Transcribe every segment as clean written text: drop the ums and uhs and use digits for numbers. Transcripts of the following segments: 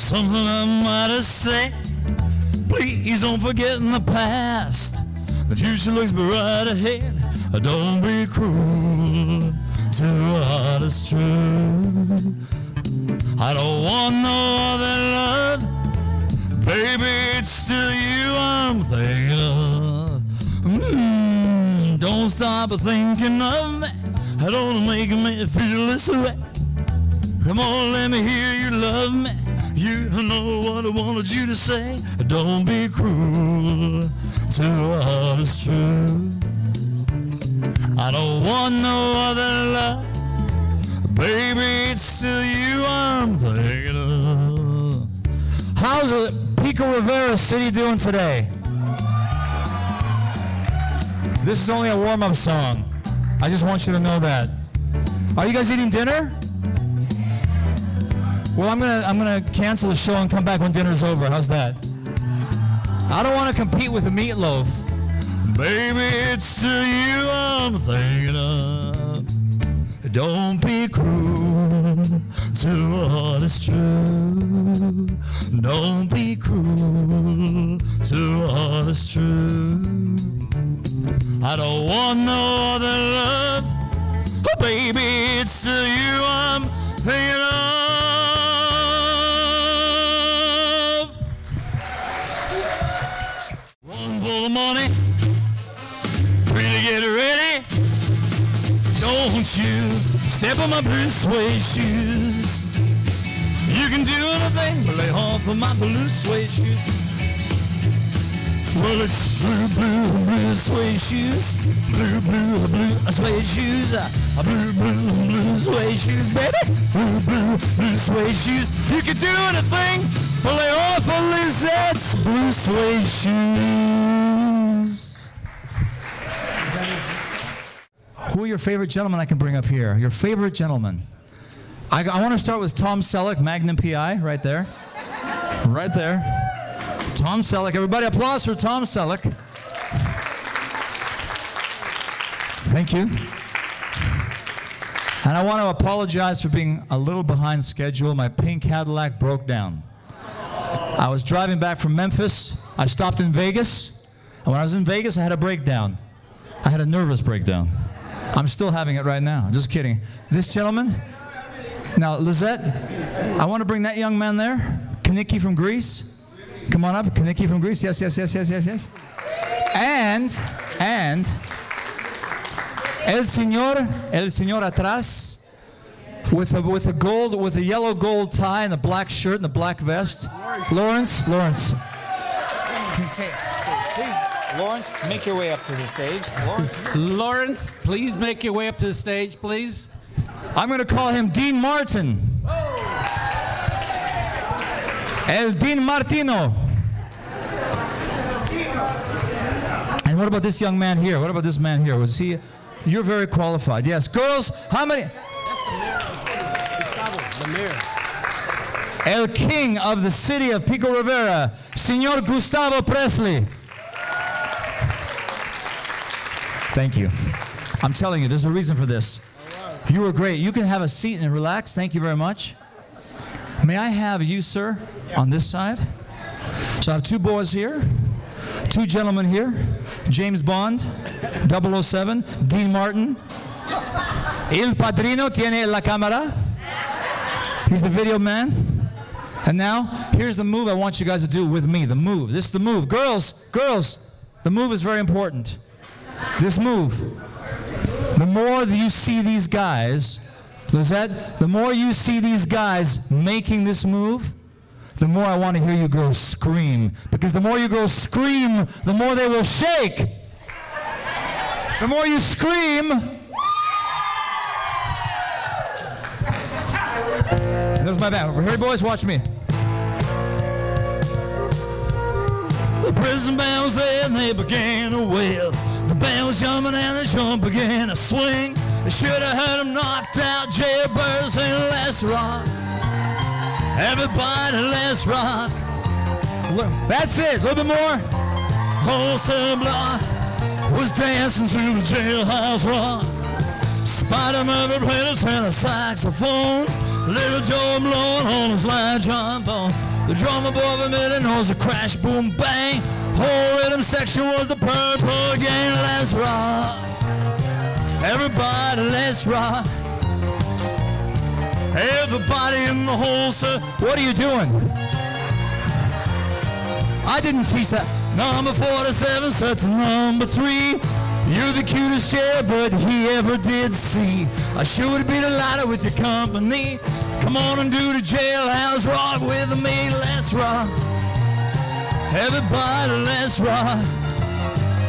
something I might have said. Please don't forget in the past. The future looks bright ahead. Don't be cruel to a heart that's true. I don't want no other love. Baby, it's still you I'm thinking of. Don't stop thinking of me. Don't make me feel this way. Come on, let me hear you love me. You know what I wanted you to say. Don't be cruel to a heart that's true. I don't want no other love. Baby, it's still you I'm thinking of. How's Pico Rivera City doing today? This is only a warm-up song. I just want you to know that. Are you guys eating dinner? Well, I'm gonna cancel the show and come back when dinner's over. How's that? I don't want to compete with the meatloaf. Baby, it's still you I'm thinking of. Don't be cruel to a heart that's true. Don't be cruel to a heart that's true. I don't want no other love. Oh, baby, it's still you I'm thinking of. One for the money, three to get ready. Don't you step on my blue suede shoes. You can do anything but lay off of my blue suede shoes. Well, it's blue, blue, blue suede shoes. Blue, blue, blue suede shoes. Blue, blue, blue suede shoes, baby. Blue, blue, blue suede shoes. You can do anything but lay off of Lizette's blue suede shoes. Who are your favorite gentlemen I can bring up here? Your favorite gentleman. I want to start with Tom Selleck, Magnum PI, right there. Right there. Tom Selleck. Everybody applause for Tom Selleck. Thank you. And I want to apologize for being a little behind schedule. My pink Cadillac broke down. I was driving back from Memphis. I stopped in Vegas. And when I was in Vegas, I had a breakdown. I had a nervous breakdown. I'm still having it right now. Just kidding. This gentleman. Now, Lizette, I want to bring that young man there. Kaniki from Greece. Come on up, Kaniki from Greece. Yes, yes, yes, yes, yes, yes. And El Señor atrás, with a yellow gold tie and a black shirt and a black vest. Lawrence. Please, Lawrence, make your way up to the stage. Lawrence, please make your way up to the stage, please. I'm going to call him Dean Martin. El Dean Martino. And what about this young man here? What about this man here? Was he? You're very qualified. Yes. Girls, how many? El King of the city of Pico Rivera, Señor Gustavo Presley. Thank you. I'm telling you, there's a reason for this. You were great. You can have a seat and relax. Thank you very much. May I have you, sir, on this side? So I have two boys here, two gentlemen here, James Bond, 007, Dean Martin. El Padrino tiene la cámara. He's the video man. And now, here's the move I want you guys to do with me, the move. This is the move. Girls, the move is very important. This move. The more you see these guys, Lizette, the more you see these guys making this move, the more I want to hear you girls scream. Because the more you girls scream, the more they will shake. The more you scream. There's my band. Here, boys, watch me. The prison band was there and they began to wail. The band was jumping and the jump began to swing. They should have had them knocked out, jailbirds and let's rock. Everybody, let's rock. That's it, a little bit more. Whole cell block was dancing to the jailhouse rock. Spider-Man played a tenor saxophone. Little Joe blowing on his light trombone. The drum above him, it knows a crash, boom, bang. Whole rhythm section was the Purple Gang. Let's rock. Everybody, let's rock. Everybody in the whole set. What are you doing? I didn't teach that. Number 47 set to number 3. You're the cutest jailbird he ever did see. I sure would be delighted with your company. Come on and do the jailhouse rock with me. Let's rock. Everybody, let's rock.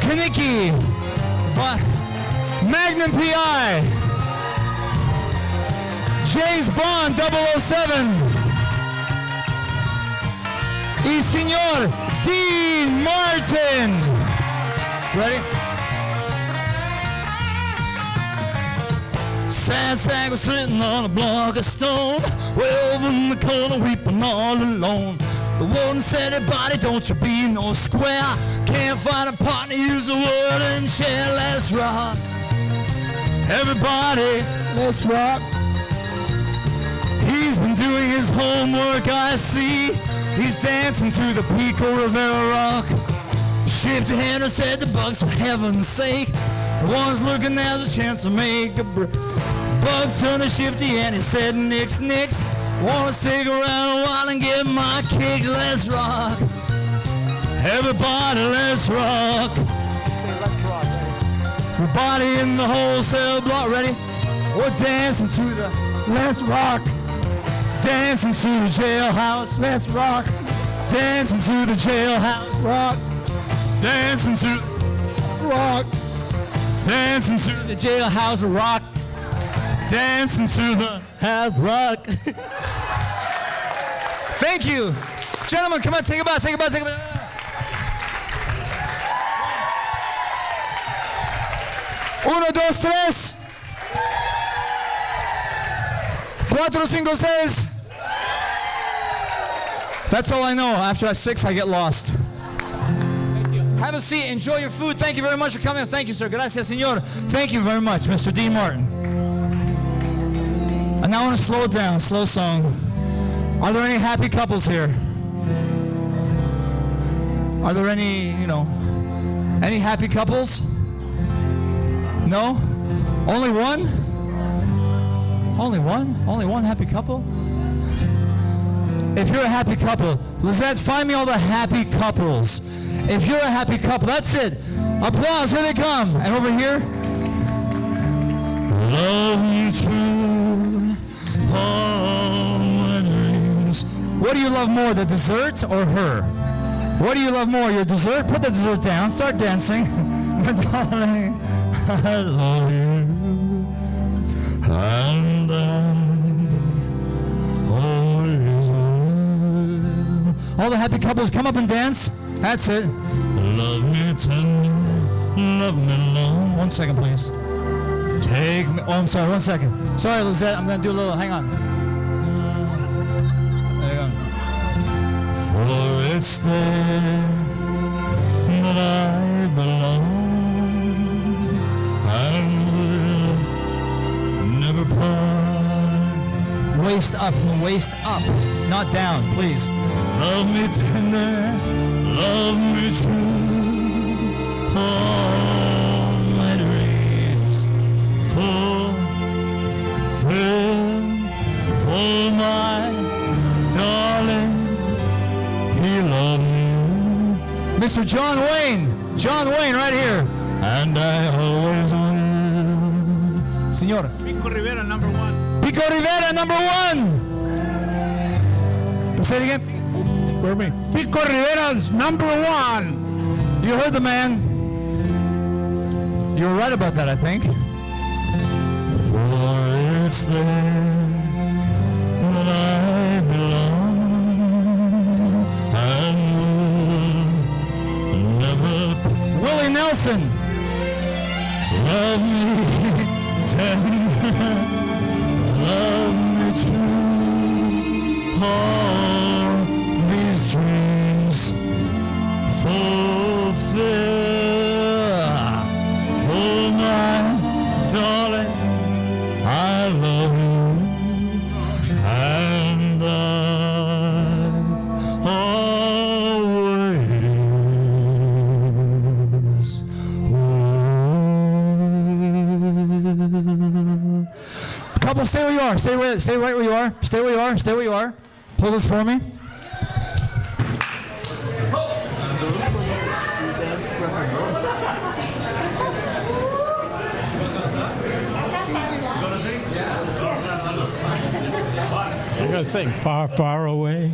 Kaniki. Magnum P.I. James Bond 007. Y Señor Dean Martin. Ready? Sad sack was sitting on a block of stone, way over in the corner weeping all alone. The warden said, hey buddy, don't you be no square. Can't find a partner, use a word and share. Let's rock. Everybody, let's rock. He's been doing his homework, I see. He's dancing to the Pico Rivera rock. Shifty Henry said the bugs, for heaven's sake. The one's looking, there's a chance to make a break. Bugs turned to Shifty and he said, nix, nix. Wanna stick around a while and get my kicks. Let's rock. Everybody, let's rock. Say let's rock, ready? Everybody in the wholesale block, ready? We're dancing to the let's rock. Dancing to the jailhouse, let's rock. Dancing to the jailhouse, rock. Dancing to rock. Dancing to the jailhouse, rock. Dancing to the house, rock. Thank you. Gentlemen, come on, take a bow, take a bow, take a bow. 1, 2, 3. 4, 5, 6. That's all I know. After 6, I get lost. Thank you. Have a seat. Enjoy your food. Thank you very much for coming. Thank you, sir. Gracias, señor. Thank you very much, Mr. D. Martin. And now I want to slow it down. Slow song. Are there any happy couples here? Are there any, any happy couples? No? Only one? Only one? Only one happy couple? If you're a happy couple, Lizette, find me all the happy couples. If you're a happy couple, that's it. Applause, here they come. And over here. Love me true, all my dreams. What do you love more, the dessert or her? What do you love more, your dessert? Put the dessert down, start dancing. My darling, I love you. And I always will. All the happy couples, come up and dance. That's it. Love me tender, love me long. 1 second, please. Take me. Oh, I'm sorry. 1 second. Sorry, Lizette. I'm gonna do a little. Hang on. There you go. For it's there that I belong. And will never part. Waist up, not down, please. Love me tender, love me true. All my dreams fulfill for my darling. He loves you. Mr. John Wayne right here. And I always will. Señor. Pico Rivera, number 1. Pico Rivera, number 1. Say it again. For me. Pico Rivera's number 1. You heard the man. You were right about that, I think. For it's there that I belong and will never. Willie Nelson. Love me tender, love me true. All these dreams fulfill for my darling. I love you and I couple, stay where you are. Stay right where you are. Stay where you are. Stay where you are. Hold this for me. I'm going to sing Far, Far Away.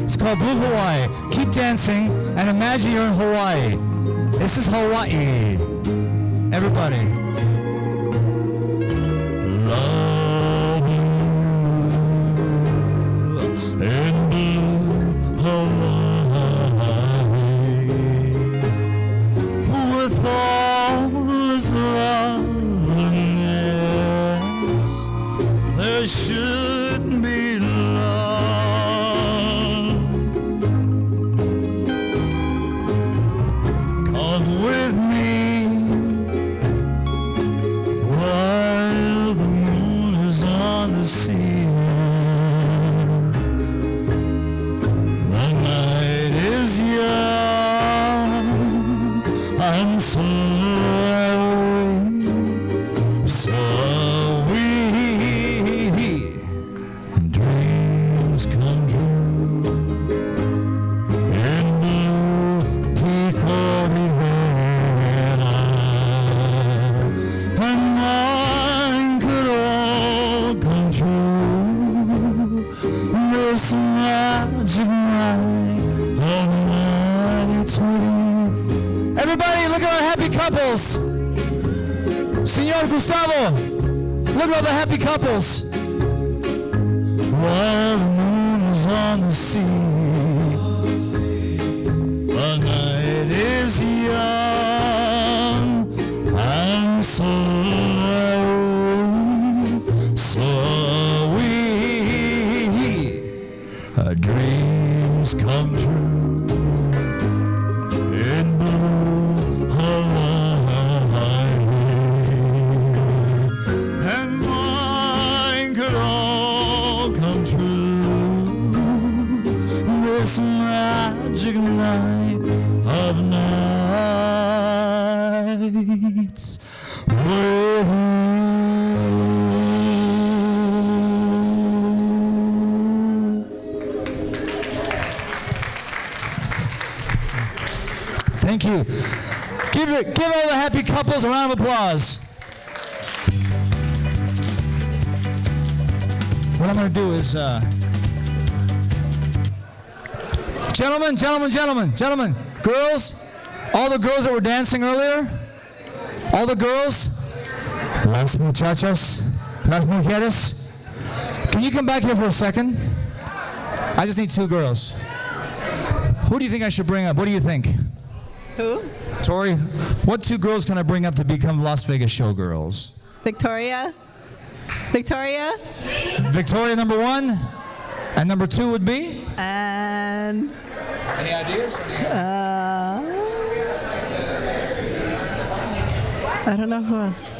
It's called Blue Hawaii. Keep dancing and imagine you're in Hawaii. This is Hawaii. Everybody. Love you in blue Hawaii. With all this loveliness, there should be love. Come with me while the moon is on the sea. The night is young and so dreams come true in blue Pico Rivera, and mine could all come true this magic night of nights with you. Everybody, look at our happy couples. Senor Gustavo, look at all the happy couples. While the moon is on the sea, the night is young and so our dreams come true in blue Hawaii, and mine could all come true this magic night of nights with you. Thank you. Give all the happy couples a round of applause. What I'm going to do is, gentlemen, girls, all the girls that were dancing earlier, all the girls, las muchachas, las mujeres, can you come back here for a second? I just need two girls. Who do you think I should bring up? What do you think? Who? Tori, what two girls can I bring up to become Las Vegas showgirls? Victoria? Victoria? Victoria, number one, and number two would be? And... Any ideas? I don't know who else.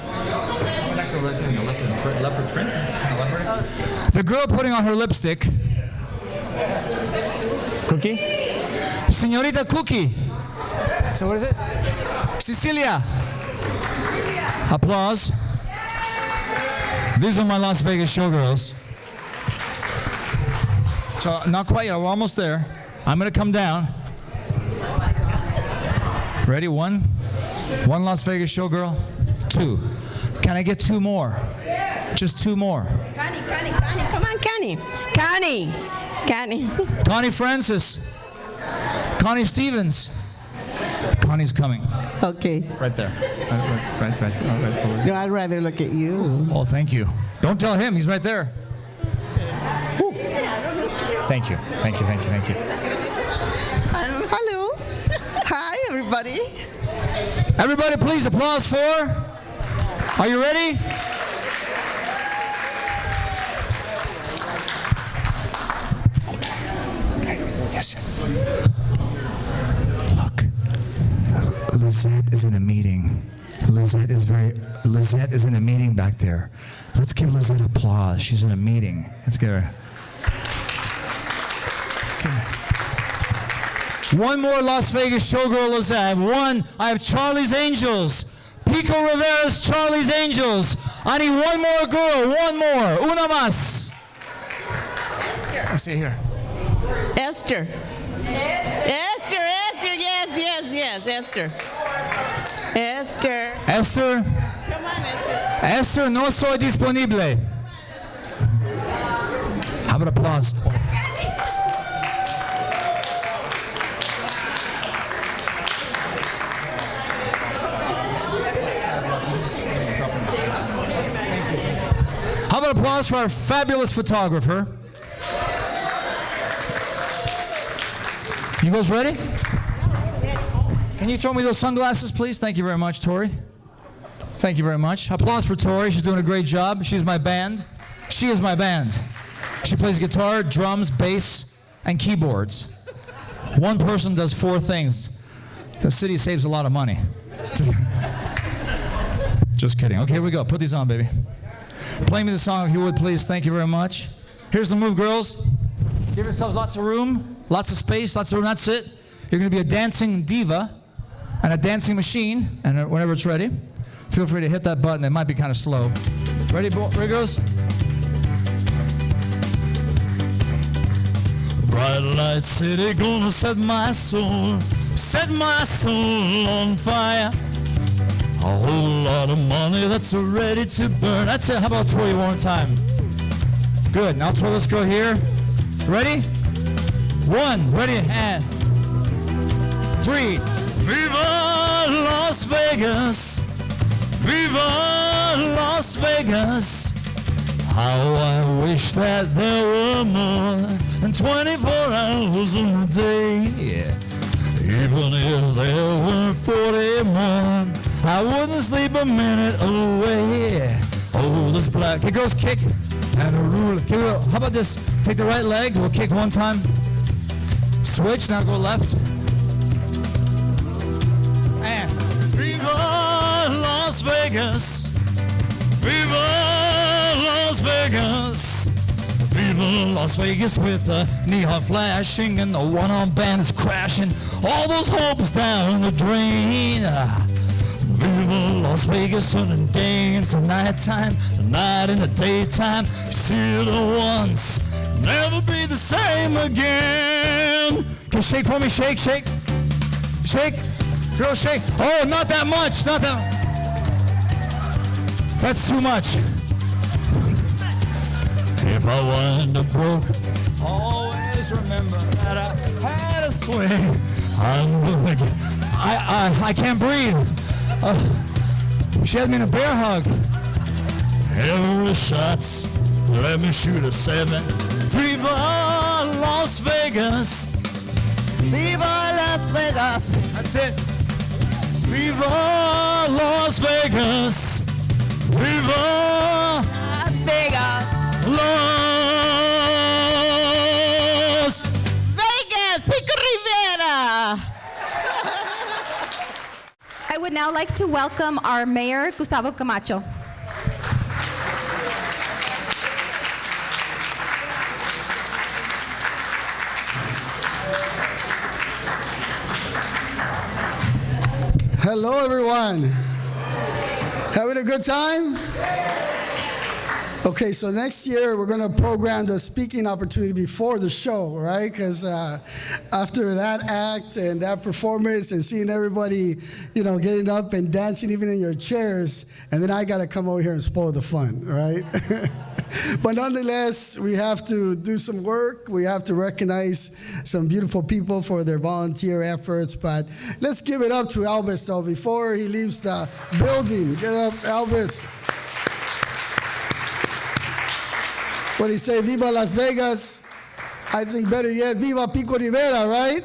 The girl putting on her lipstick. Cookie? Señorita Cookie. So what is it? Cecilia. Applause. These are my Las Vegas showgirls. So not quite yet, we're almost there. I'm gonna come down. Ready? One Las Vegas showgirl. Two. Can I get two more? Just two more. Connie. Come on, Connie. Connie. Connie Francis. Connie Stevens. Connie's coming. Okay. Right there. Right. No, I'd rather look at you. Oh, thank you. Don't tell him. He's right there. Woo. Thank you. Hello. Hi, everybody. Everybody, please applause for. Are you ready? Yes. Look Lizette is in a meeting. Lizette is in a meeting back there. Let's give Lizette applause. She's in a meeting. Let's get her. One more Las Vegas showgirl Lizette. I have Charlie's Angels. Pico Rivera's Charlie's Angels. I need one more girl. One more. Una más. Let's see here. Esther. Esther, yes, Esther. Esther. Esther. Come on, Esther. Esther, no soy disponible. How about applause? How about applause for our fabulous photographer? You guys ready? Can you throw me those sunglasses, please? Thank you very much, Tori. Thank you very much. Applause for Tori. She's doing a great job. She's my band. She is my band. She plays guitar, drums, bass, and keyboards. One person does 4 things. The city saves a lot of money. Just kidding. Okay, here we go. Put these on, baby. Play me the song if you would, please. Thank you very much. Here's the move, girls. Give yourselves lots of room, lots of space, lots of room. That's it. You're going to be a dancing diva and a dancing machine. And whenever it's ready, feel free to hit that button. It might be kind of slow. Ready, girls? Bright light city gonna set my soul on fire. A whole lot of money that's ready to burn. That's it. How about Tori one more time? Good. Now throw this girl here. Ready? 1. Ready? And 3. Viva Las Vegas. Viva Las Vegas. How I wish that there were more than 24 hours in a day. Even if there were 40 more, I wouldn't sleep a minute away. Oh, this black. Hey, girls, kick and a rule. How about this? Take the right leg. We'll kick one time. Switch. Now go left. And Viva Las Vegas. Viva Las Vegas. Viva Las Vegas with the neon flashing and the one-arm band is crashing. All those hopes down the drain. Viva Las Vegas on the day into nighttime, the night in the daytime. You see it once, never be the same again. Can you shake for me? Shake, shake. Shake. Girl, shake. Oh, not that much. Not that. That's too much. If I wind up broke, always remember that I had a swing. I can't breathe. She had me in a bear hug. Every shot's let me shoot a 7. Viva Las Vegas. Viva Las Vegas. That's it. Viva Las Vegas. Viva Las Vegas. Las Vegas, Pico Rivera. I would now like to welcome our mayor, Gustavo Camacho. Hello, everyone. Having a good time? Okay, so next year we're going to program the speaking opportunity before the show, right? Because after that act and that performance and seeing everybody, getting up and dancing even in your chairs, and then I got to come over here and spoil the fun, right? But nonetheless, we have to do some work. We have to recognize some beautiful people for their volunteer efforts. But let's give it up to Elvis, though, before he leaves the building. Get up, Elvis. What do you say? Viva Las Vegas. I think better yet, Viva Pico Rivera, right?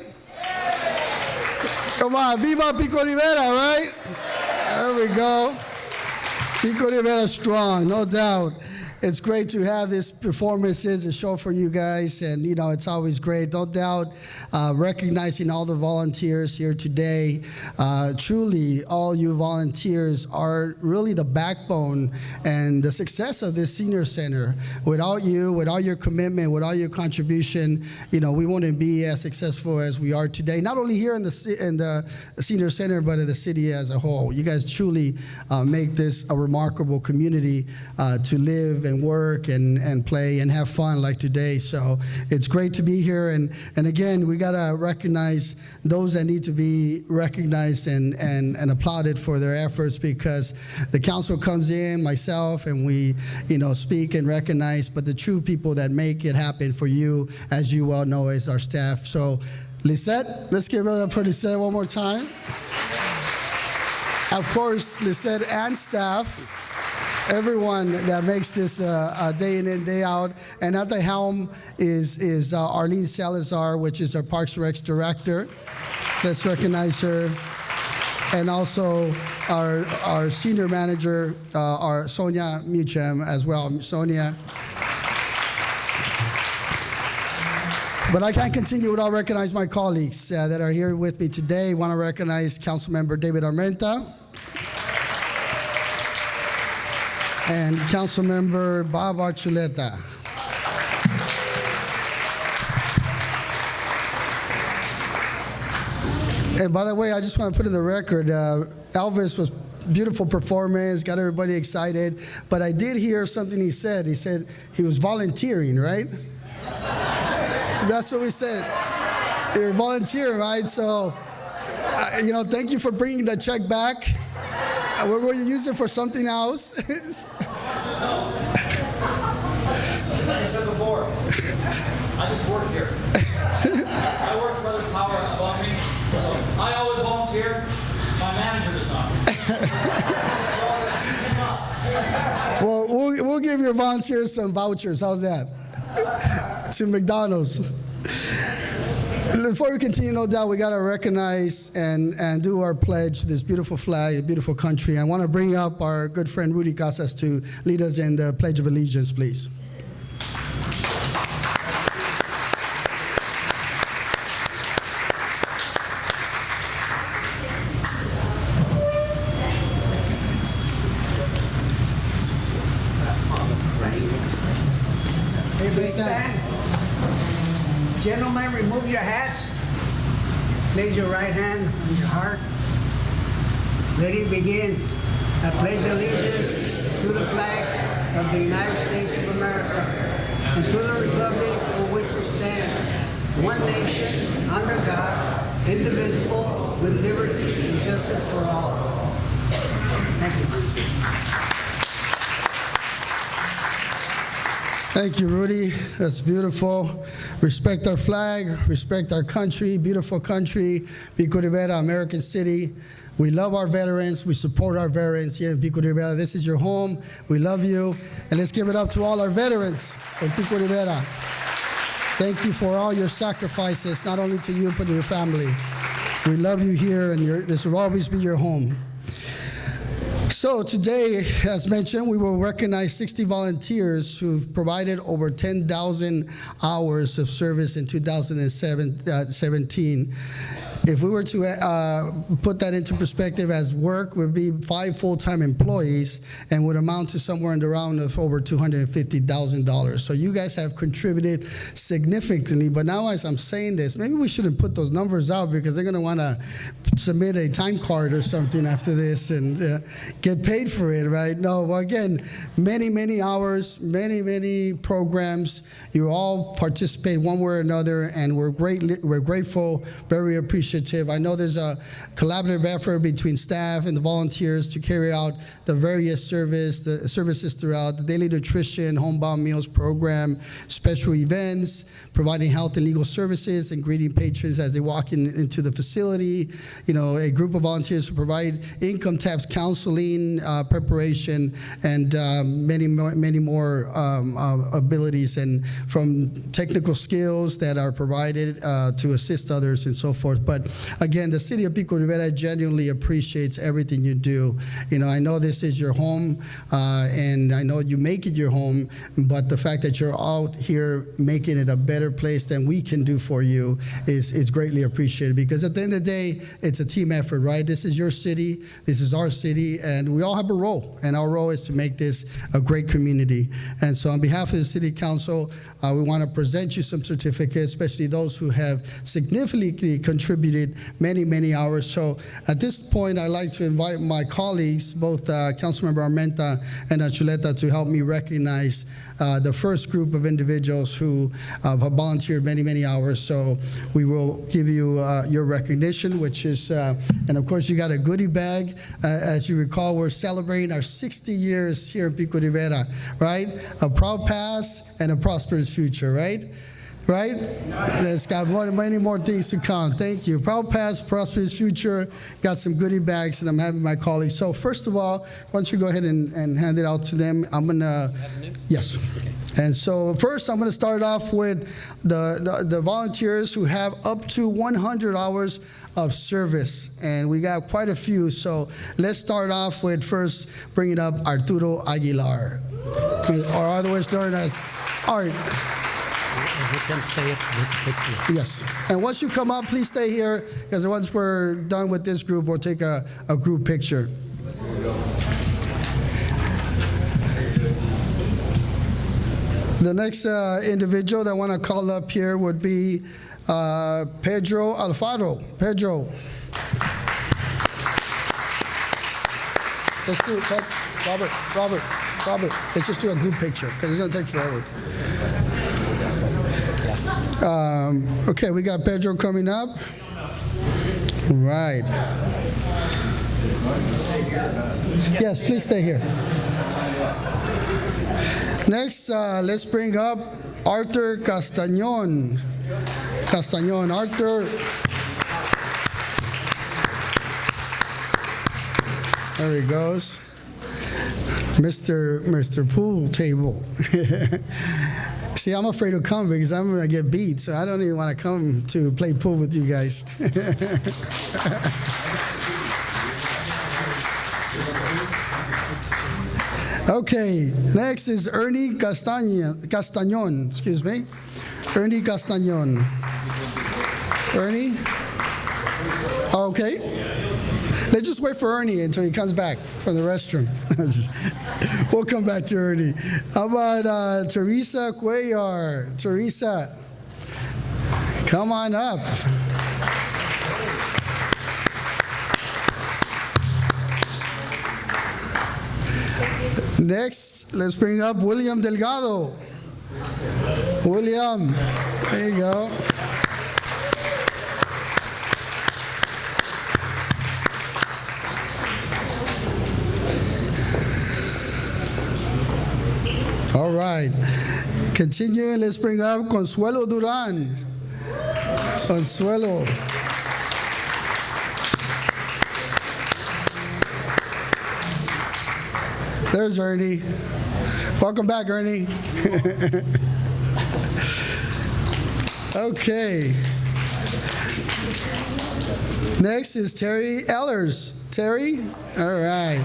Come on, Viva Pico Rivera, right? There we go. Pico Rivera strong, no doubt. it's great to have this performances, a show for you guys, and it's always great. No doubt, recognizing all the volunteers here today. Truly, all you volunteers are really the backbone and the success of this senior center. Without you, without your commitment, without your contribution, we wouldn't be as successful as we are today. Not only here in the senior center, but in the city as a whole. You guys truly make this a remarkable community to live and work and play and have fun like today. So it's great to be here. And again, we got to recognize those that need to be recognized and applauded for their efforts, because the council comes in, myself, and we speak and recognize, but the true people that make it happen for you, as you well know, is our staff. So Lisette, let's give it up for Lisette one more time. Of course, Lisette and staff, everyone that makes this day in and day out. And at the helm is Arlene Salazar, which is our Parks and Recs director. Let's recognize her. And also our senior manager, our Sonia Muchem as well. Sonia. But I can't continue without recognizing my colleagues that are here with me today. I want to recognize Councilmember David Armenta and Councilmember Bob Archuleta. And by the way, I just want to put in the record, Elvis was beautiful performance, got everybody excited. But I did hear something he said. He said he was volunteering, right? That's what we said. You're volunteering, right? So, thank you for bringing the check back. We're going to use it for something else. Like I said before, I just work here. I work for the tower above me, so I always volunteer. My manager does not. Well, we'll give your volunteers some vouchers. How's that? To McDonald's. Before we continue, no doubt, we got to recognize and do our pledge, this beautiful flag, this beautiful country. I want to bring up our good friend Rudy Casas to lead us in the Pledge of Allegiance, please. Gentlemen, remove your hats. Place your right hand on your heart. Ready, begin. I pledge allegiance to the flag of the United States of America and to the republic for which it stands, one nation, under God, indivisible, with liberty and justice for all. Thank you. Thank you, Rudy. That's beautiful. Respect our flag, respect our country, beautiful country, Pico Rivera, American City. We love our veterans. We support our veterans here in Pico Rivera. This is your home. We love you. And let's give it up to all our veterans in Pico Rivera. Thank you for all your sacrifices, not only to you, but to your family. We love you here, and this will always be your home. So today, as mentioned, we will recognize 60 volunteers who've provided over 10,000 hours of service in 2017. If we were to put that into perspective as work, would be 5 full-time employees and would amount to somewhere in the round of over $250,000. So you guys have contributed significantly. But now as I'm saying this, maybe we shouldn't put those numbers out, because they're going to want to submit a time card or something after this and get paid for it, right? No, well, again, many hours, many programs. You all participate one way or another, and we're grateful, very appreciative. I know there's a collaborative effort between staff and the volunteers to carry out the various services throughout the daily nutrition, homebound meals program, special events, providing health and legal services, and greeting patrons as they walk into the facility. A group of volunteers who provide income tax counseling, preparation, and many more abilities, and from technical skills that are provided to assist others and so forth. But But again, the city of Pico Rivera genuinely appreciates everything you do. I know this is your home, and I know you make it your home, but the fact that you're out here making it a better place than we can do for you is greatly appreciated, because at the end of the day, it's a team effort, right? This is your city, this is our city, and we all have a role, and our role is to make this a great community. And so on behalf of the City Council, we want to present you some certificates, especially those who have significantly contributed many hours. So at this point, I'd like to invite my colleagues, both Councilmember Armenta and Chuleta, to help me recognize the first group of individuals who have volunteered many hours. So we will give you your recognition, which is, and of course you got a goodie bag. As you recall, we're celebrating our 60 years here in Pico Rivera, right? A proud past and a prosperous future, right? Right? It's got many more things to come. Thank you. Proud past, prosperous future. Got some goodie bags, and I'm having my colleagues. So first of all, why don't you go ahead and hand it out to them? I'm going to, yes. And so first, I'm going to start off with the volunteers who have up to 100 hours of service, and we got quite a few. So let's start off with first bringing up Arturo Aguilar, or otherwise known as Art. Yes, and once you come up, please stay here, because once we're done with this group, we'll take a group picture. The next individual that I want to call up here would be Pedro Alfaro. Pedro. Let's do it. Robert. Let's just do a group picture, because it's going to take forever. Okay, we got Pedro coming up. Right. Yes, please stay here. Next, let's bring up Arthur Castañón. Arthur. There he goes. Mr. Pool Table. See, I'm afraid to come because I'm going to get beat, so I don't even want to come to play pool with you guys. Okay, next is Ernie Castañón. Excuse me. Ernie Castañón. Ernie? Okay. Let's just wait for Ernie until he comes back from the restroom. We'll come back to Ernie. How about Teresa Cuellar? Teresa, come on up. Next, let's bring up William Delgado. William, there you go. All right. Continuing, let's bring up Consuelo Duran. Consuelo. There's Ernie. Welcome back, Ernie. Okay. Next is Terry Ellers. Terry? All right.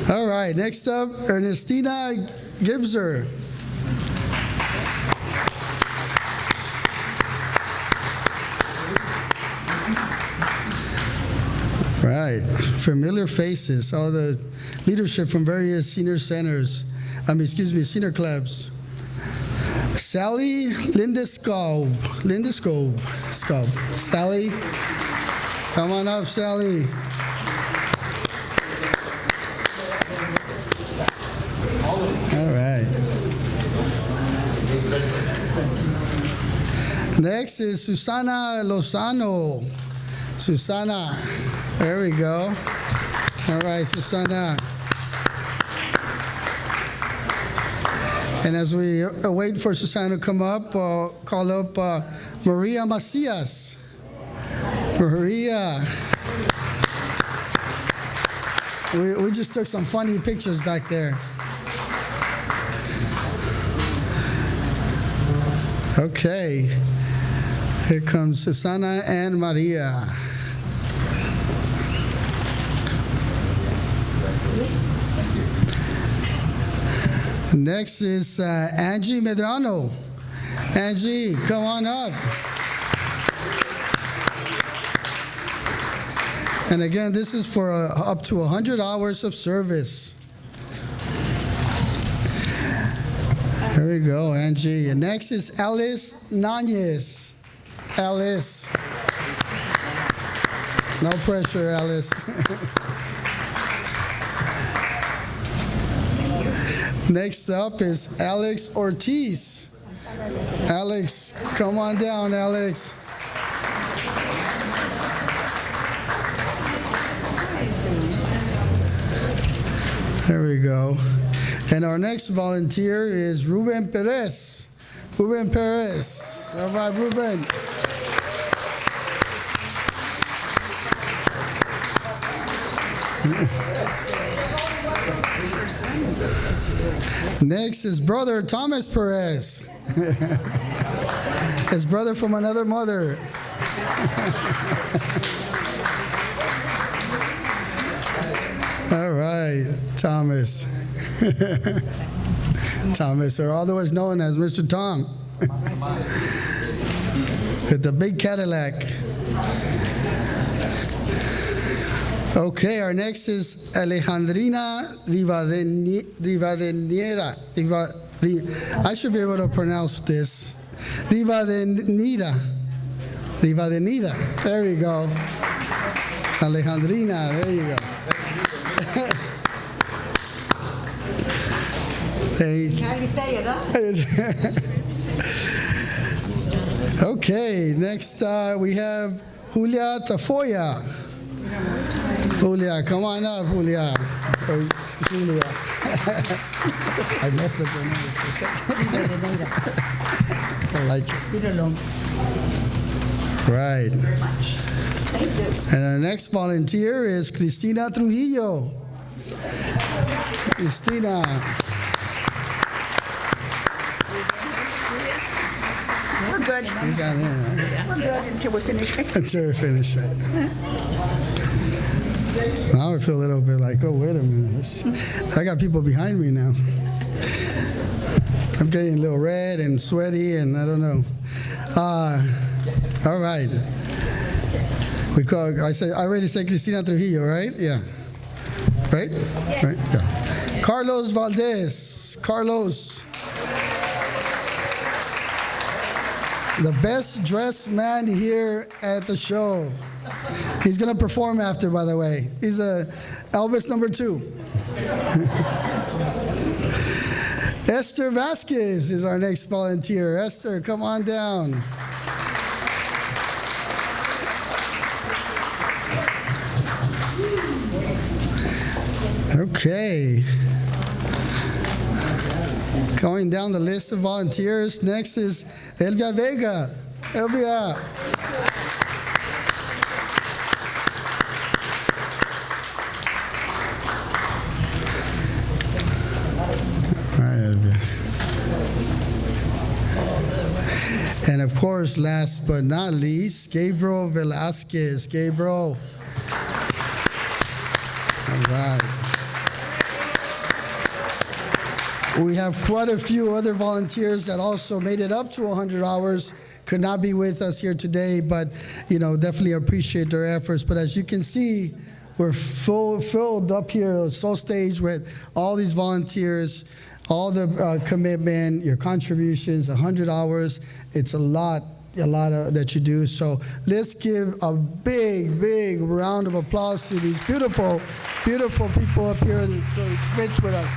All right, next up, Ernestina Gibser. Right, familiar faces, all the leadership from various senior centers, senior clubs. Sally Lindeskov. Sally, come on up, Sally. All right. Next is Susana Lozano. Susana, there we go. All right, Susana. And as we wait for Susana to come up, call up Maria Macias. Maria. We just took some funny pictures back there. Okay. Here comes Susana and Maria. Next is Angie Medrano. Angie, come on up. And again, this is for up to 100 hours of service. Here we go, Angie. And next is Alice Nanez. Alice. No pressure, Alice. Next up is Alex Ortiz. Alex, come on down, Alex. There we go. And our next volunteer is Ruben Perez. Ruben Perez. All right, Ruben. Next is Brother Thomas Perez. His brother from another mother. All right, Thomas. Thomas, or otherwise known as Mr. Tom. With the big Cadillac. Okay, our next is Alejandrina Rivadeneira. I should be able to pronounce this. Rivadeneira. There you go. Alejandrina, there you go. Can't say it, huh? Okay, next we have Julia Tafoya. Julia, come on up, Julia. Or Julia. I messed up her name for a second. I like it. Right. And our next volunteer is Cristina Trujillo. Cristina. We're good. He's on there, right? We're good until we finish. Until we finish it. Now I feel a little bit like, oh, wait a minute. I got people behind me now. I'm getting a little red and sweaty, and I don't know. All right. I already said Cristina Trujillo, right? Yeah. Right? Yes. Right? Yeah. Carlos Valdez. Carlos. The best dressed man here at the show. He's going to perform after, by the way. He's Elvis number 2. Esther Vasquez is our next volunteer. Esther, come on down. Okay. Going down the list of volunteers, next is Elvia Vega. Elvia. And of course, last but not least, Gabriel Velasquez. Gabriel. All right. We have quite a few other volunteers that also made it up to 100 hours. Could not be with us here today, but definitely appreciate their efforts. But as you can see, we're filled up here, the soul stage, with all these volunteers, all the commitment, your contributions, 100 hours. It's a lot that you do. So let's give a big round of applause to these beautiful people up here in the bench with us.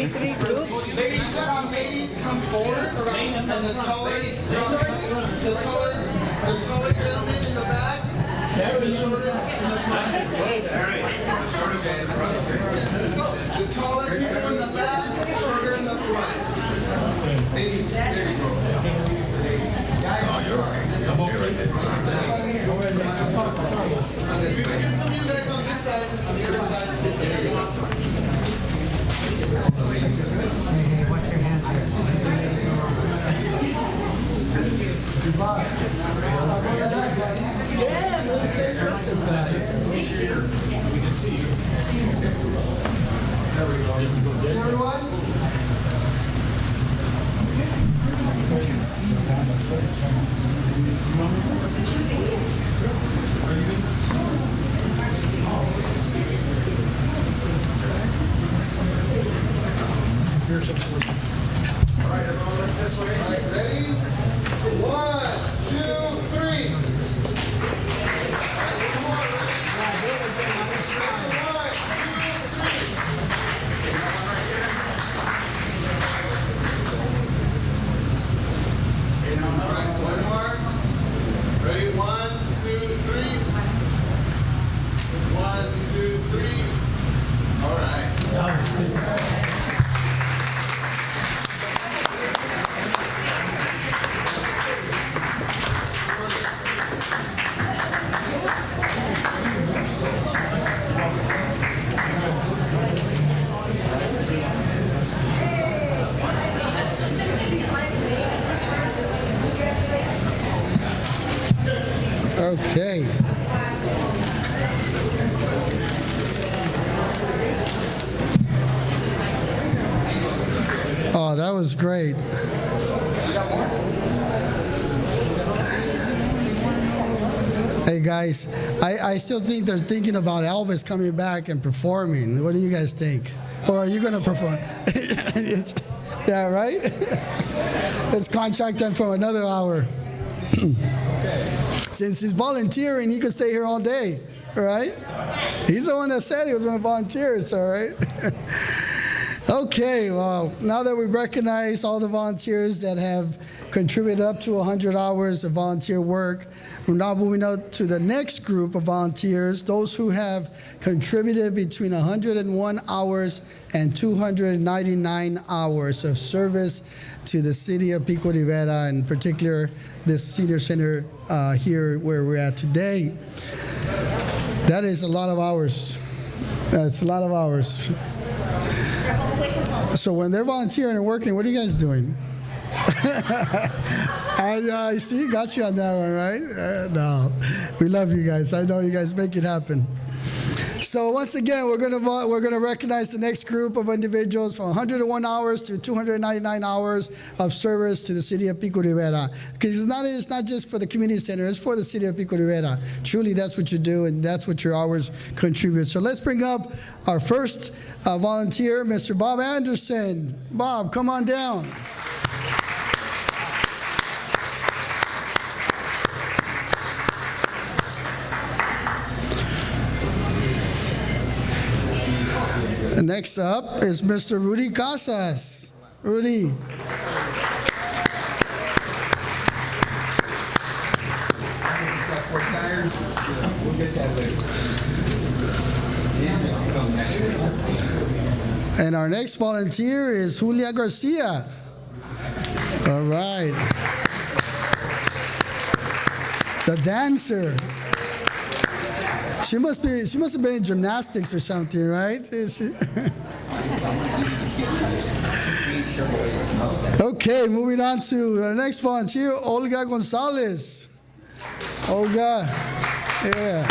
Three groups. Ladies, come forward. And the taller gentleman in the back. The shorter in the front. The taller people in the back, shorter in the front. Ladies, there you go. Everyone? All right, everyone, look this way. All right, ready? 1, 2, 3. Come on, all right, one more. Ready? 1, 2, 3. 1, 2, 3. All right. Okay. Oh, that was great. Hey guys, I still think they're thinking about Elvis coming back and performing. What do you guys think? Or are you going to perform? Yeah, right? Let's contract them for another hour. Since he's volunteering, he could stay here all day, right? He's the one that said he was going to volunteer, so right? Okay, well, now that we've recognized all the volunteers that have contributed up to 100 hours of volunteer work, we're now moving on to the next group of volunteers, those who have contributed between 101 hours and 299 hours of service to the city of Pico Rivera, in particular this senior center here where we're at today. That is a lot of hours. That's a lot of hours. So when they're volunteering and working, what are you guys doing? I see, got you on that one, right? No, we love you guys. I know you guys make it happen. So once again, we're gonna recognize the next group of individuals from 101 hours to 299 hours of service to the city of Pico Rivera. Because it's not just for the community center; it's for the city of Pico Rivera. Truly, that's what you do, and that's what your hours contribute. So let's bring up our first volunteer, Mr. Bob Anderson. Bob, come on down. Next up is Mr. Rudy Casas. Rudy. And our next volunteer is Julia Garcia. All right. The dancer. She must have been in gymnastics or something, right? Okay, moving on to our next volunteer, Olga Gonzalez. Olga, yeah.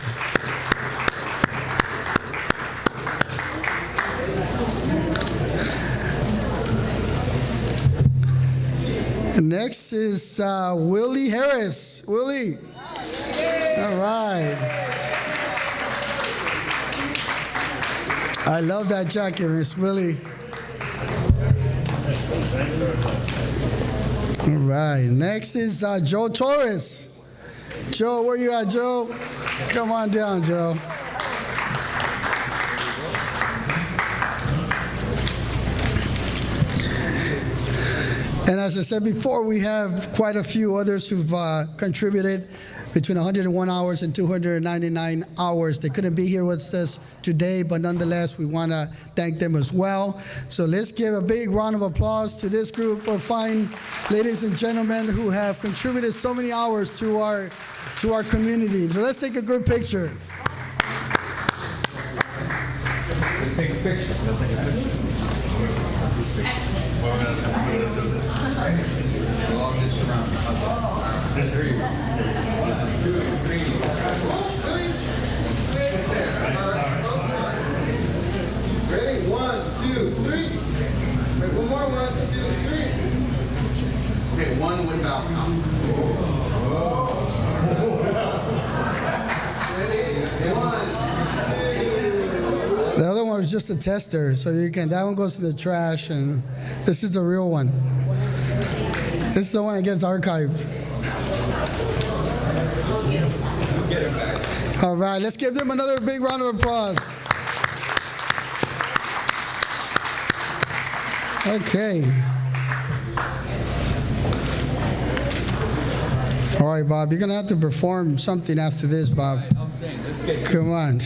Next is Willie Harris. Willie. All right. I love that jacket, Miss Willie. All right. Next is Joe Torres. Joe, where you at, Joe? Come on down, Joe. And as I said before, we have quite a few others who've contributed between 101 hours and 299 hours. They couldn't be here with us today, but nonetheless, we want to thank them as well. So let's give a big round of applause to this group of fine ladies and gentlemen who have contributed so many hours to our community. So let's take a good picture. Take a picture. Ready? 1, 2, 3. one without alcohol. The other one was just a tester, so you can. That one goes to the trash, and this is the real one. This is the one that gets archived. All right, let's give them another big round of applause. Okay. All right, Bob, you're going to have to perform something after this, Bob. Come on.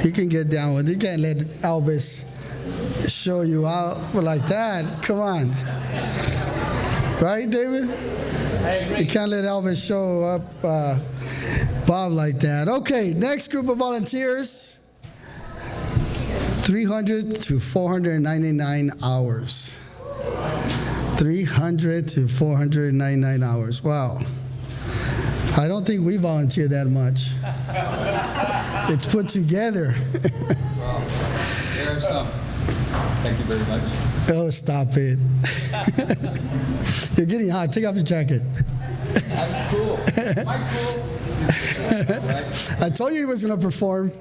You can get down with it. You can't let Elvis show you out like that. Come on. Right, David? You can't let Elvis show up Bob like that. Okay, next group of volunteers, 300 to 499 hours. 300 to 499 hours. Wow. I don't think we volunteer that much. It's put together. Well, there are some. Thank you very much. Oh, stop it. You're getting hot. Take off your jacket. I'm cool. I'm cool. I told you he was going to perform.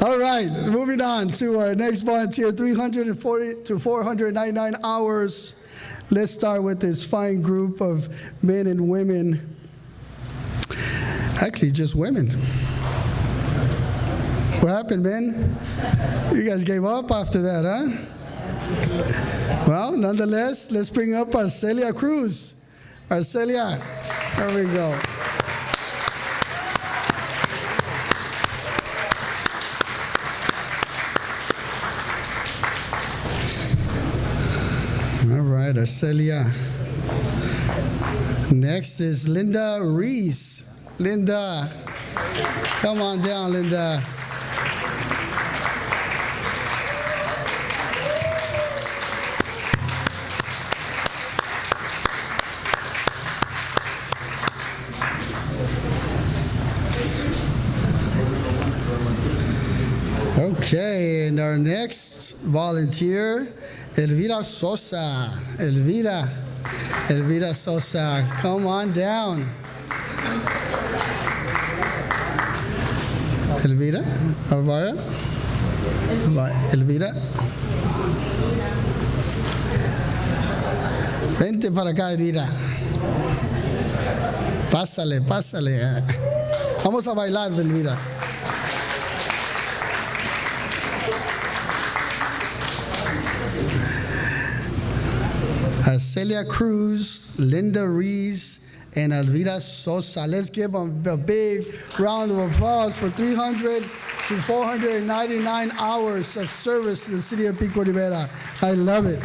All right, moving on to our next volunteer, 340 to 499 hours. Let's start with this fine group of men and women. Actually, just women. What happened, men? You guys gave up after that, huh? Well, nonetheless, let's bring up Arcelia Cruz. Arcelia, there we go. All right, Arcelia. Next is Linda Reese. Linda, come on down, Linda. Okay, and our next volunteer, Elvira Sosa. Elvira Sosa, come on down. Elvira, Elvira. Vente para acá, Elvira. Pásale. Vamos a bailar, Elvira. Arcelia Cruz, Linda Reese, and Elvira Sosa. Let's give them a big round of applause for 300 to 499 hours of service to the city of Pico Rivera. I love it.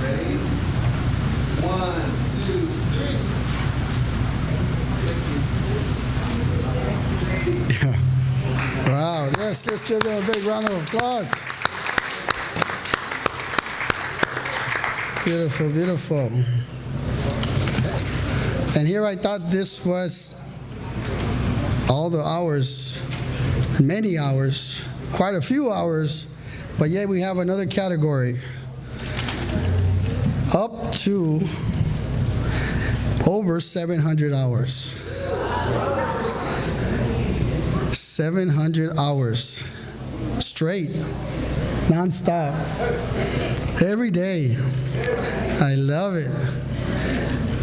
Ready? 1, 2, 3. Wow, yes, let's give them a big round of applause. Beautiful, beautiful. And here I thought this was all the hours, many hours, quite a few hours, but yet we have another category. Up to over 700 hours. 700 hours straight, nonstop, every day. I love it.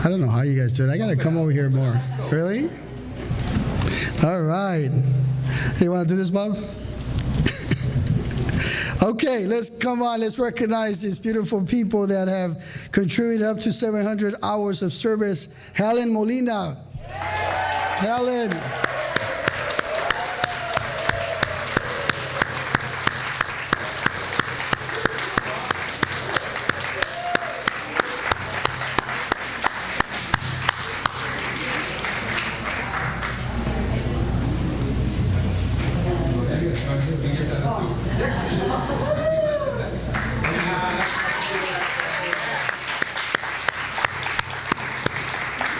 I don't know how you guys do it. I got to come over here more. Really? All right. You want to do this, Bob? Okay, let's recognize these beautiful people that have contributed up to 700 hours of service. Helen Molina. Helen.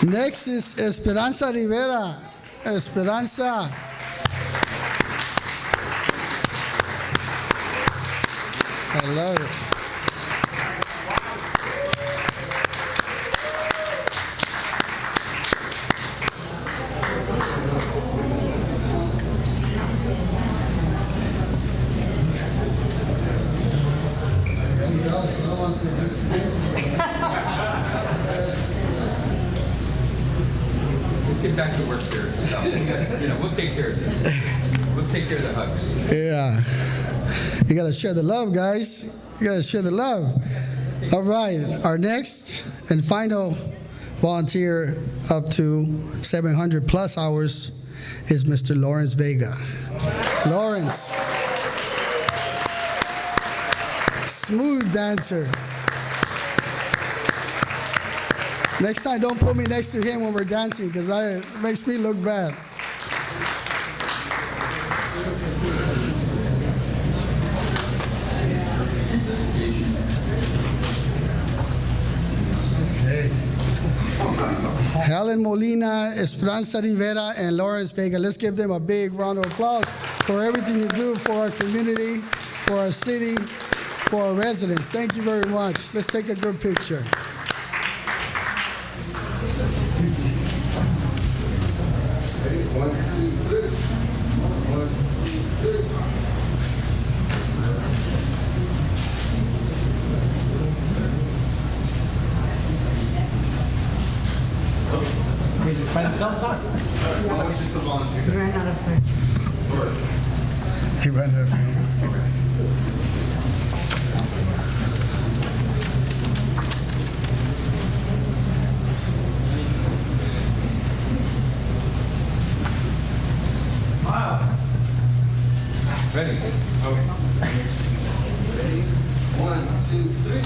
Next is Esperanza Rivera. Esperanza. I love it. Let's get back to work here. We'll take care of this. We'll take care of the hugs. Yeah. You got to share the love, guys. You got to share the love. All right. Our next and final volunteer up to 700 plus hours is Mr. Lawrence Vega. Lawrence. Smooth dancer. Next time, don't put me next to him when we're dancing because it makes me look bad. Helen Molina, Esperanza Rivera, and Lawrence Vega. Let's give them a big round of applause for everything you do for our community, for our city, for our residents. Thank you very much. Let's take a good picture. One, two, three. One, two, three. By themselves, huh? Well, just a volunteer. Ran out of time. He ran out of time. Ready? Okay. Ready? 1, 2, 3.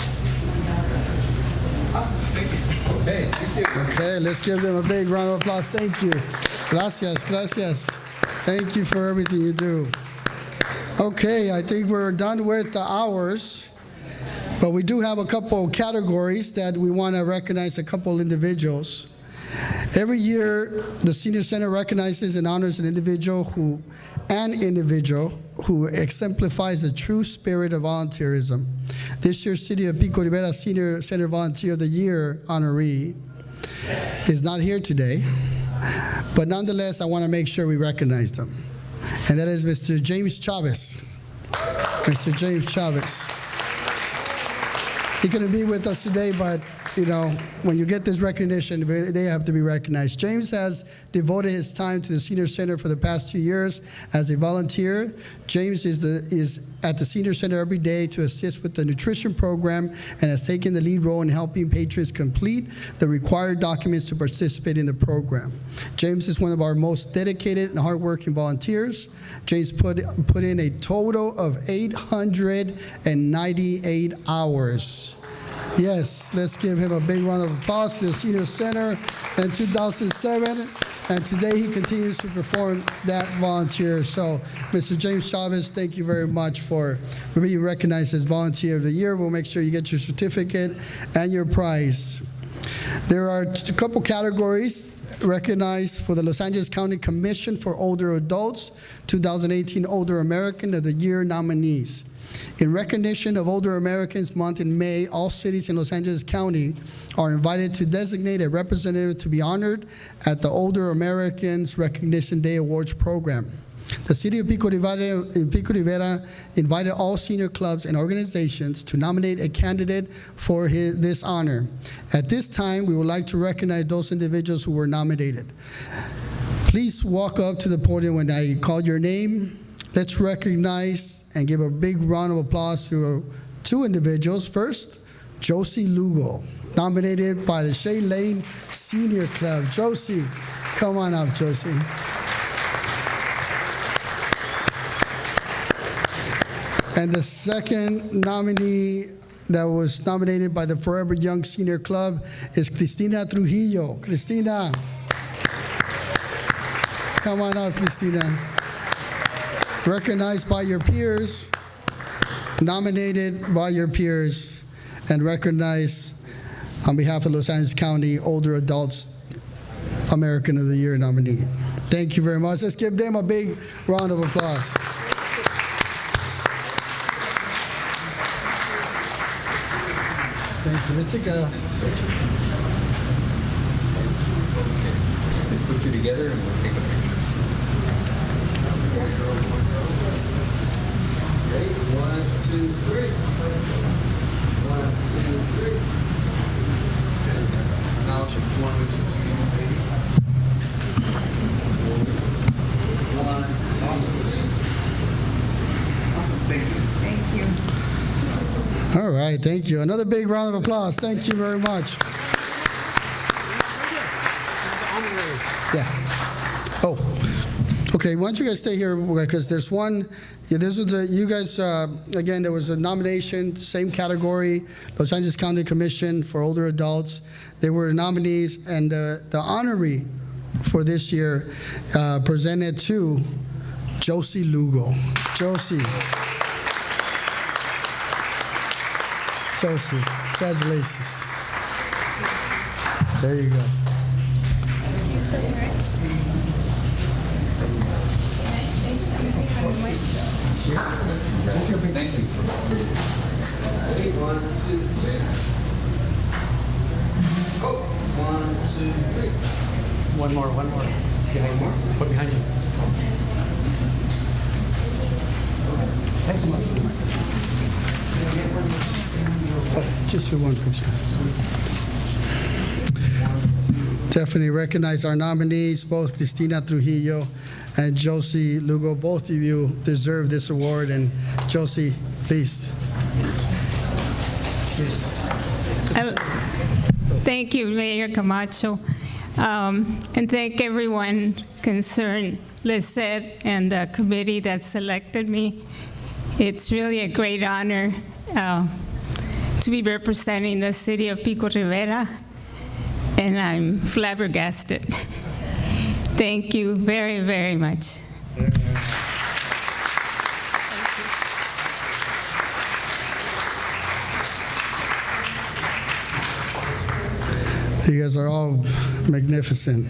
Awesome. Thank you. Okay, thank you. Okay, let's give them a big round of applause. Thank you. Gracias, gracias. Thank you for everything you do. Okay, I think we're done with the hours, but we do have a couple categories that we want to recognize a couple individuals. Every year, the Senior Center recognizes and honors an individual who exemplifies the true spirit of volunteerism. This year's City of Pico Rivera Senior Center Volunteer of the Year honoree is not here today, but nonetheless, I want to make sure we recognize them. And that is Mr. James Chavez. Mr. James Chavez. He couldn't be with us today, but when you get this recognition, they have to be recognized. James has devoted his time to the Senior Center for the past 2 years as a volunteer. James is at the Senior Center every day to assist with the nutrition program and has taken the lead role in helping patrons complete the required documents to participate in the program. James is one of our most dedicated and hardworking volunteers. James put in a total of 898 hours. Yes, let's give him a big round of applause to the Senior Center in 2007. And today he continues to perform that volunteer. So, Mr. James Chavez, thank you very much for being recognized as Volunteer of the Year. We'll make sure you get your certificate and your prize. There are a couple categories recognized for the Los Angeles County Commission for Older Adults, 2018 Older American of the Year nominees. In recognition of Older Americans Month in May, all cities in Los Angeles County are invited to designate a representative to be honored at the Older Americans Recognition Day Awards program. The City of Pico Rivera invited all senior clubs and organizations to nominate a candidate for this honor. At this time, we would like to recognize those individuals who were nominated. Please walk up to the podium when I call your name. Let's recognize and give a big round of applause to two individuals. First, Josie Lugo, nominated by the Shea Lane Senior Club. Josie, come on up, Josie. And the second nominee that was nominated by the Forever Young Senior Club is Cristina Trujillo. Cristina, come on up, Cristina. Recognized by your peers, nominated by your peers, and recognized on behalf of Los Angeles County Older Adults American of the Year nominee. Thank you very much. Let's give them a big round of applause. Thank you. Let's take a picture. Let's put you together and we'll take a picture. Ready? 1, 2, 3. 1, 2, 3. Now take one with you, ladies. 1, 2, 3. Awesome. Thank you. Thank you. All right, thank you. Another big round of applause. Thank you very much. Yeah. Oh, okay. Why don't you guys stay here because there's one. Yeah, this was you guys. Again, there was a nomination, same category, Los Angeles County Commission for Older Adults. They were nominees, and the honoree for this year presented to Josie Lugo. Josie, congratulations. There you go. Thank you. Ready? 1, 2, 3. Go. 1, 2, 3. One more. Behind you. Put behind you. Just for one picture. Definitely recognize our nominees, both Cristina Trujillo and Josie Lugo. Both of you deserve this award. And Josie, please. Thank you, Mayor Camacho. And thank everyone concerned, Lisette and the committee that selected me. It's really a great honor to be representing the city of Pico Rivera, and I'm flabbergasted. Thank you very, very much. You guys are all magnificent.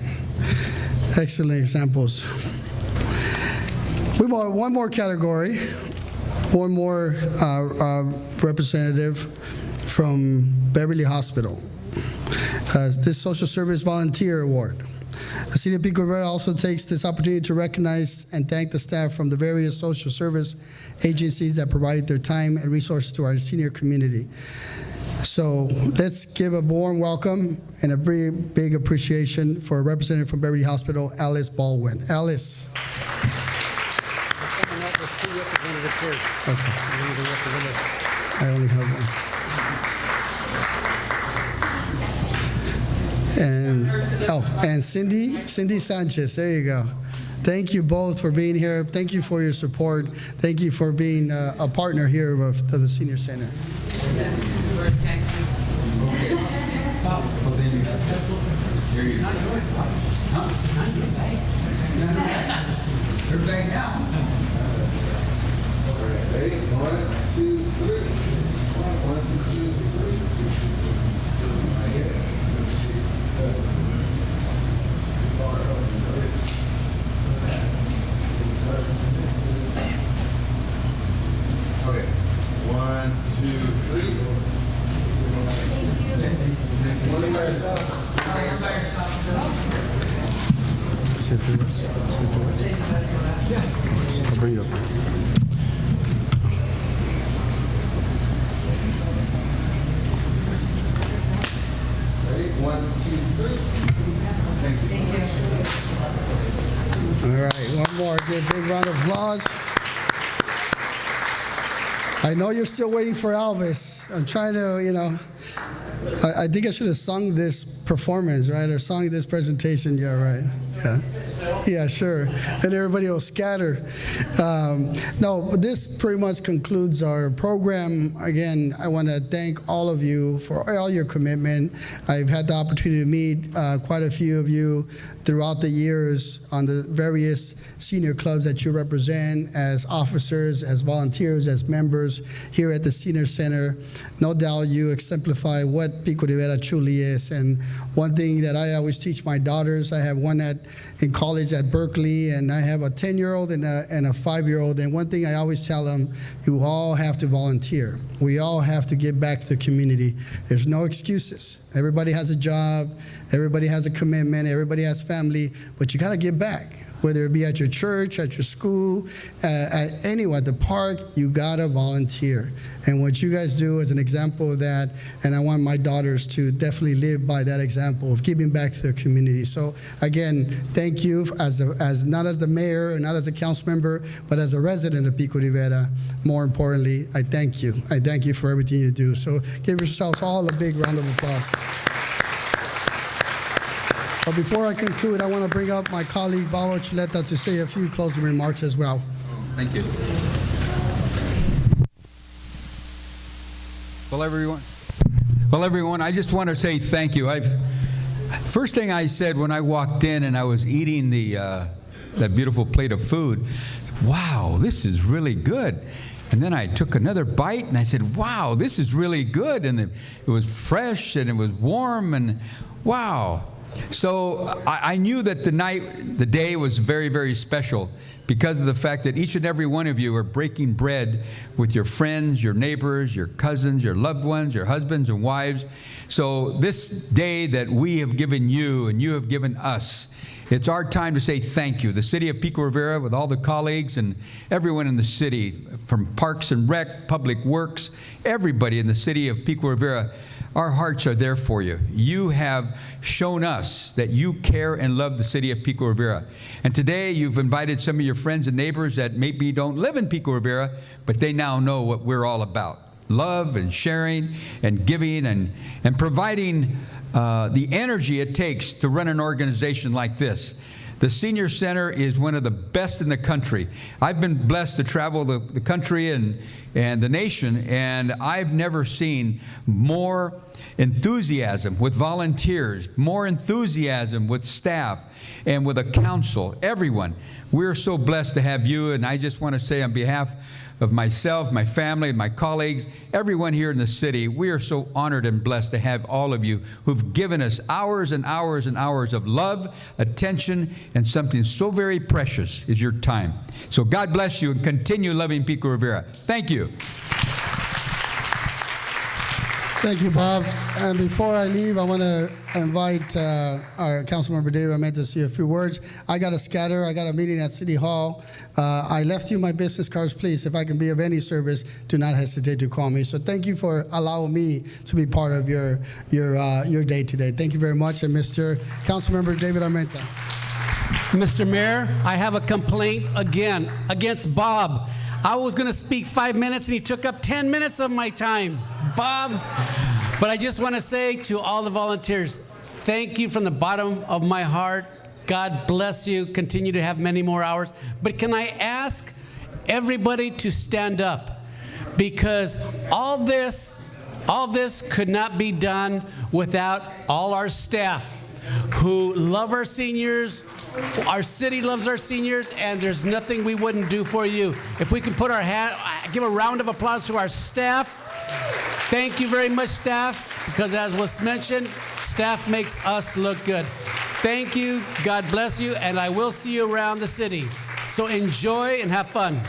Excellent examples. We want one more category, one more representative from Beverly Hospital. This Social Service Volunteer Award. The City of Pico Rivera also takes this opportunity to recognize and thank the staff from the various social service agencies that provide their time and resources to our senior community. So let's give a warm welcome and a big appreciation for a representative from Beverly Hospital, Alice Baldwin. Alice. Okay. I only have one. And Cindy Sanchez. There you go. Thank you both for being here. Thank you for your support. Thank you for being a partner here of the Senior Center. You're back now. All right, ready? 1, 2, 3. 1, 2, 3. Okay. 1, 2, 3. I'll bring you up. Ready? 1, 2, 3. Thank you so much. All right, one more. Give a big round of applause. I know you're still waiting for Elvis. I'm trying to, I think I should have sung this performance, right? Or sung this presentation. Yeah, right. Yeah, sure. Then everybody will scatter. No, but this pretty much concludes our program. Again, I want to thank all of you for all your commitment. I've had the opportunity to meet quite a few of you throughout the years on the various senior clubs that you represent as officers, as volunteers, as members here at the Senior Center. No doubt you exemplify what Pico Rivera truly is. And one thing that I always teach my daughters, I have one in college at Berkeley, and I have a 10-year-old and a 5-year-old. And one thing I always tell them, you all have to volunteer. We all have to give back to the community. There's no excuses. Everybody has a job. Everybody has a commitment. Everybody has family. But you got to give back. Whether it be at your church, at your school, at the park, you got to volunteer. And what you guys do is an example of that, and I want my daughters to definitely live by that example of giving back to their community. So again, thank you as not as the mayor or not as a council member, but as a resident of Pico Rivera. More importantly, I thank you. I thank you for everything you do. So give yourselves all a big round of applause. But before I conclude, I want to bring up my colleague, Baba Chuleta, to say a few closing remarks as well. Thank you. Well, everyone, I just want to say thank you. First thing I said when I walked in and I was eating that beautiful plate of food, wow, this is really good. And then I took another bite and I said, wow, this is really good. And it was fresh and it was warm and wow. So I knew that the day was very, very special because of the fact that each and every one of you are breaking bread with your friends, your neighbors, your cousins, your loved ones, your husbands and wives. So this day that we have given you and you have given us, it's our time to say thank you. The city of Pico Rivera, with all the colleagues and everyone in the city, from Parks and Rec, Public Works, everybody in the city of Pico Rivera, our hearts are there for you. You have shown us that you care and love the city of Pico Rivera. And today you've invited some of your friends and neighbors that maybe don't live in Pico Rivera, but they now know what we're all about. Love and sharing and giving and providing the energy it takes to run an organization like this. The Senior Center is one of the best in the country. I've been blessed to travel the country and the nation, and I've never seen more enthusiasm with volunteers, more enthusiasm with staff, and with a council, everyone. We're so blessed to have you, and I just want to say on behalf of myself, my family, my colleagues, everyone here in the city, we are so honored and blessed to have all of you who've given us hours and hours and hours of love, attention, and something so very precious is your time. So God bless you and continue loving Pico Rivera. Thank you. Thank you, Bob. And before I leave, I want to invite our Councilmember David Armenta to say a few words. I got to scatter. I got a meeting at City Hall. I left you my business cards. Please, if I can be of any service, do not hesitate to call me. So thank you for allowing me to be part of your day today. Thank you very much. And Mr. Councilmember David Armenta. Mr. Mayor, I have a complaint again against Bob. I was going to speak 5 minutes and he took up 10 minutes of my time. Bob, but I just want to say to all the volunteers, thank you from the bottom of my heart. God bless you. Continue to have many more hours. But can I ask everybody to stand up? Because all this could not be done without all our staff who love our seniors. Our city loves our seniors, and there's nothing we wouldn't do for you. If we can put our hand, give a round of applause to our staff. Thank you very much, staff, because as was mentioned, staff makes us look good. Thank you, God bless you, and I will see you around the city. So enjoy and have fun.